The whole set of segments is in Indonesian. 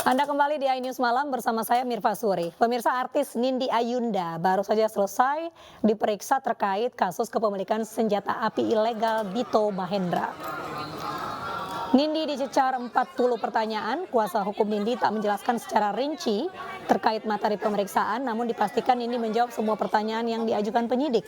Anda kembali di iNews Malam bersama saya Mirva Suri. Pemirsa, artis Nindi Ayunda baru saja selesai diperiksa terkait kasus kepemilikan senjata api ilegal Dito Mahendra. Nindi dicecar 40 pertanyaan, kuasa hukum Nindi tak menjelaskan secara rinci terkait materi pemeriksaan, namun dipastikan Nindi menjawab semua pertanyaan yang diajukan penyidik.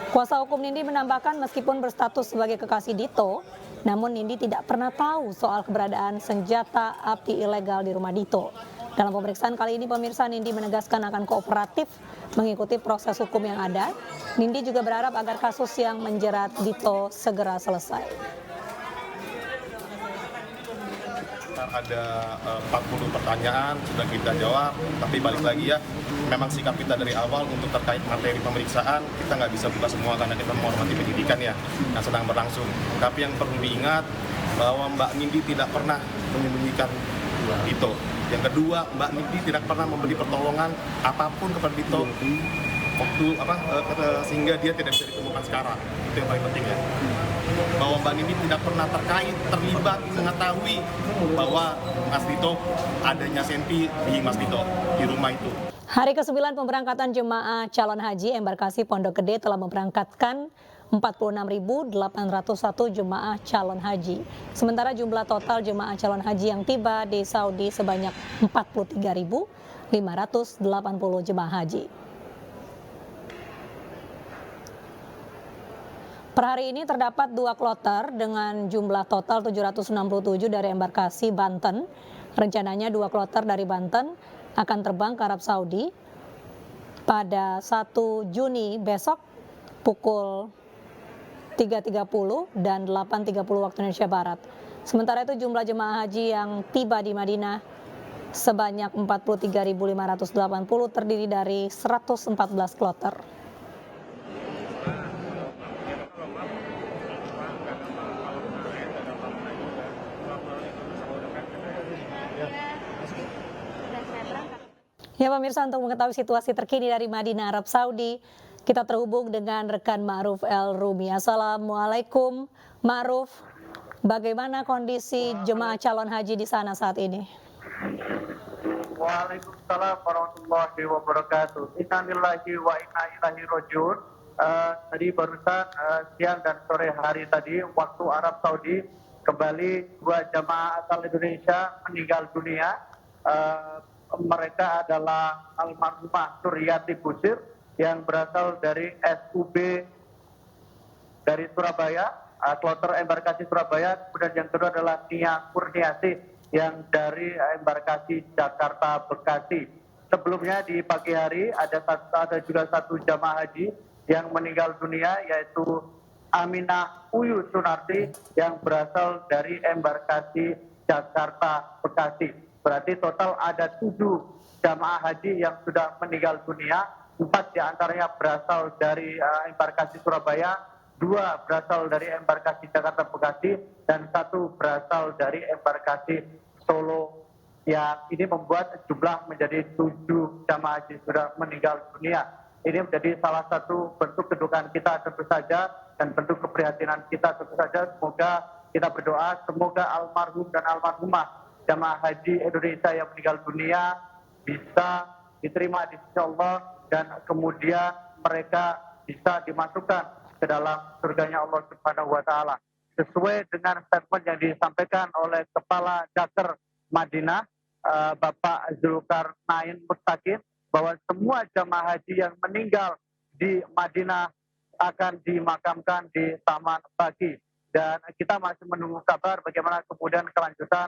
Kuasa hukum Nindi menambahkan meskipun berstatus sebagai kekasih Dito, namun Nindi tidak pernah tahu soal keberadaan senjata api ilegal di rumah Dito. Dalam pemeriksaan kali ini, pemirsa, Nindi menegaskan akan kooperatif mengikuti proses hukum yang ada. Nindi juga berharap agar kasus yang menjerat Dito segera selesai. Ada 40 pertanyaan sudah kita jawab, tapi balik lagi ya, memang sikap kita dari awal untuk terkait materi pemeriksaan kita nggak bisa buka semua karena kita menghormati penyidikan ya yang sedang berlangsung. Tapi yang perlu diingat bahwa Mbak Nindi tidak pernah menyembunyikan Dito. Yang kedua, Mbak Nindi tidak pernah memberi pertolongan apapun kepada Dito sehingga dia tidak bisa ditemukan sekarang. Itu yang paling penting ya. Bahwa Mbak Nindi tidak pernah terlibat, mengetahui bahwa Mas Dito adanya senti di Mas Dito di rumah itu. Hari ke-9 pemberangkatan jemaah calon haji embarkasi Pondok Gede telah memberangkatkan 46.801 jemaah calon haji. Sementara jumlah total jemaah calon haji yang tiba di Saudi sebanyak 43.580 jemaah haji. Per hari ini terdapat 2 kloter dengan jumlah total 767 dari embarkasi Banten. Rencananya 2 kloter dari Banten akan terbang ke Arab Saudi pada 1 Juni besok pukul 3.30 dan 8.30 waktu Indonesia Barat. Sementara itu jumlah jemaah haji yang tiba di Madinah sebanyak 43.580 terdiri dari 114 kloter. Ya pemirsa, untuk mengetahui situasi terkini dari Madinah, Arab Saudi, kita terhubung dengan rekan Ma'ruf El Rumi. Assalamualaikum Ma'ruf, bagaimana kondisi jemaah calon haji di sana saat ini? Waalaikumsalam warahmatullahi wabarakatuh. Innalillahi wa inna ilaihi rajiun. Tadi barusan siang dan sore hari tadi waktu Arab Saudi kembali 2 jamaah asal Indonesia meninggal dunia. Mereka adalah almarhumah Suryati Busir yang berasal dari SUB dari Surabaya, kloter embarkasi Surabaya. Kemudian yang kedua adalah Nia Kurniasih yang dari embarkasi Jakarta Bekasi. Sebelumnya di pagi hari ada juga 1 jamaah haji yang meninggal dunia, yaitu Aminah Uyu Sunarti yang berasal dari embarkasi Jakarta Bekasi. Berarti total ada 7 jamaah haji yang sudah meninggal dunia. 4 diantaranya berasal dari embarkasi Surabaya, 2 berasal dari embarkasi Jakarta Bekasi, dan 1 berasal dari embarkasi Solo. Ya, ini membuat jumlah menjadi 7 jamaah haji sudah meninggal dunia. Ini menjadi salah satu bentuk kedukaan kita tentu saja dan bentuk keprihatinan kita tentu saja. Semoga kita berdoa, semoga almarhum dan almarhumah jamaah haji Indonesia yang meninggal dunia bisa diterima di sisi Allah dan kemudian mereka bisa dimasukkan ke dalam surganya Allah Subhanahu wa taala. Sesuai dengan statement yang disampaikan oleh Kepala Daker Madinah, Bapak Zulkarnain Mustaqim, bahwa semua jamaah haji yang meninggal di Madinah akan dimakamkan di Taman Baqi. Dan kita masih menunggu kabar bagaimana kemudian kelanjutan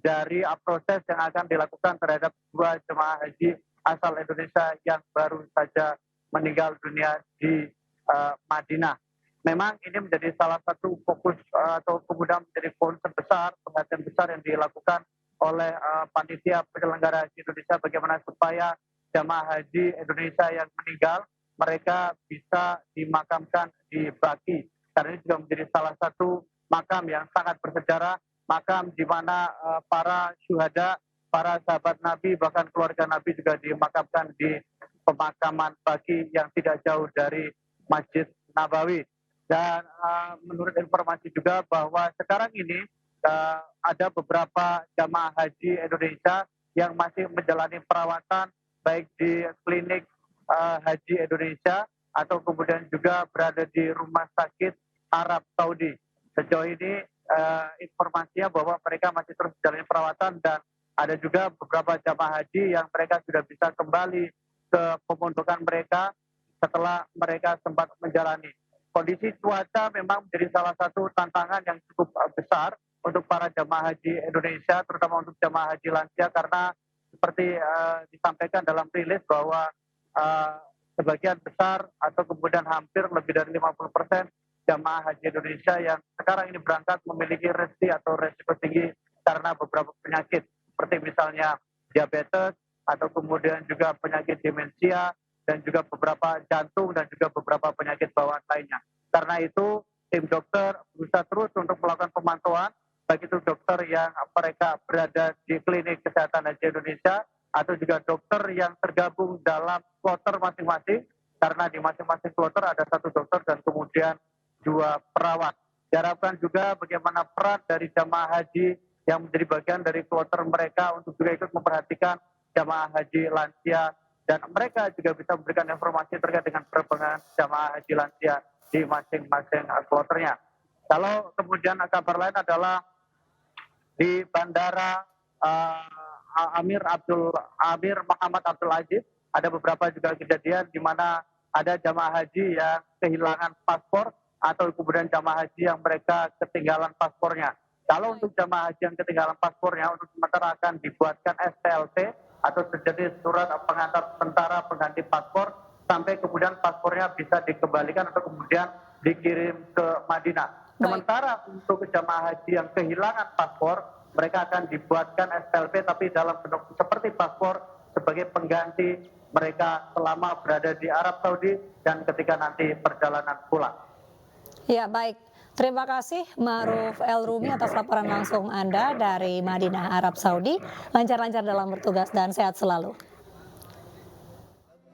dari proses yang akan dilakukan terhadap 2 jemaah haji asal Indonesia yang baru saja meninggal dunia di Madinah. Memang ini menjadi salah satu fokus atau kemudian menjadi concern besar, perhatian besar yang dilakukan oleh panitia penyelenggara haji Indonesia, bagaimana supaya jemaah haji Indonesia yang meninggal mereka bisa dimakamkan di Baqi. Karena ini juga menjadi salah satu makam yang sangat bersejarah, makam di mana para syuhada, para sahabat Nabi, bahkan keluarga Nabi juga dimakamkan di pemakaman Baqi yang tidak jauh dari Masjid Nabawi. Dan menurut informasi juga bahwa sekarang ini ada beberapa jamaah haji Indonesia yang masih menjalani perawatan baik di klinik haji Indonesia atau kemudian juga berada di rumah sakit Arab Saudi. Sejauh ini informasinya bahwa mereka masih terus menjalani perawatan dan ada juga beberapa jamaah haji yang mereka sudah bisa kembali ke pemondokan mereka setelah mereka sempat menjalani. Kondisi cuaca memang menjadi salah satu tantangan yang cukup besar untuk para jamaah haji Indonesia, terutama untuk jamaah haji lansia, karena seperti disampaikan dalam rilis bahwa sebagian besar atau kemudian hampir lebih dari 50% jamaah haji Indonesia yang sekarang ini berangkat memiliki resiko tinggi karena beberapa penyakit, seperti misalnya diabetes atau kemudian juga penyakit demensia, dan juga beberapa jantung dan juga beberapa penyakit bawaan lainnya. Karena itu tim dokter berusaha terus untuk melakukan pemantauan, baik itu dokter yang mereka berada di klinik kesehatan haji Indonesia atau juga dokter yang tergabung dalam kloter masing-masing, karena di masing-masing kloter ada satu dokter dan kemudian 2 perawat. Diharapkan juga bagaimana peran dari jamaah haji yang menjadi bagian dari kloter mereka untuk juga ikut memperhatikan jamaah haji lansia, dan mereka juga bisa memberikan informasi terkait dengan penerbangan jamaah haji lansia di masing-masing kloternya. Kalau kemudian kabar lain adalah di Bandara Amir Muhammad Abdul Aziz, ada beberapa juga kejadian di mana ada jamaah haji yang kehilangan paspor atau kemudian jamaah haji yang mereka ketinggalan paspornya. Kalau untuk jamaah haji yang ketinggalan paspornya, untuk sementara akan dibuatkan STLP atau sejenis surat pengantar tentara pengganti paspor, sampai kemudian paspornya bisa dikembalikan atau kemudian dikirim ke Madinah. Sementara untuk jamaah haji yang kehilangan paspor, mereka akan dibuatkan STLP tapi dalam bentuk seperti paspor sebagai pengganti mereka selama berada di Arab Saudi dan ketika nanti perjalanan pulang. Ya, baik. Terima kasih Ma'ruf El Rumi atas laporan langsung Anda dari Madinah, Arab Saudi. Lancar-lancar dalam bertugas dan sehat selalu.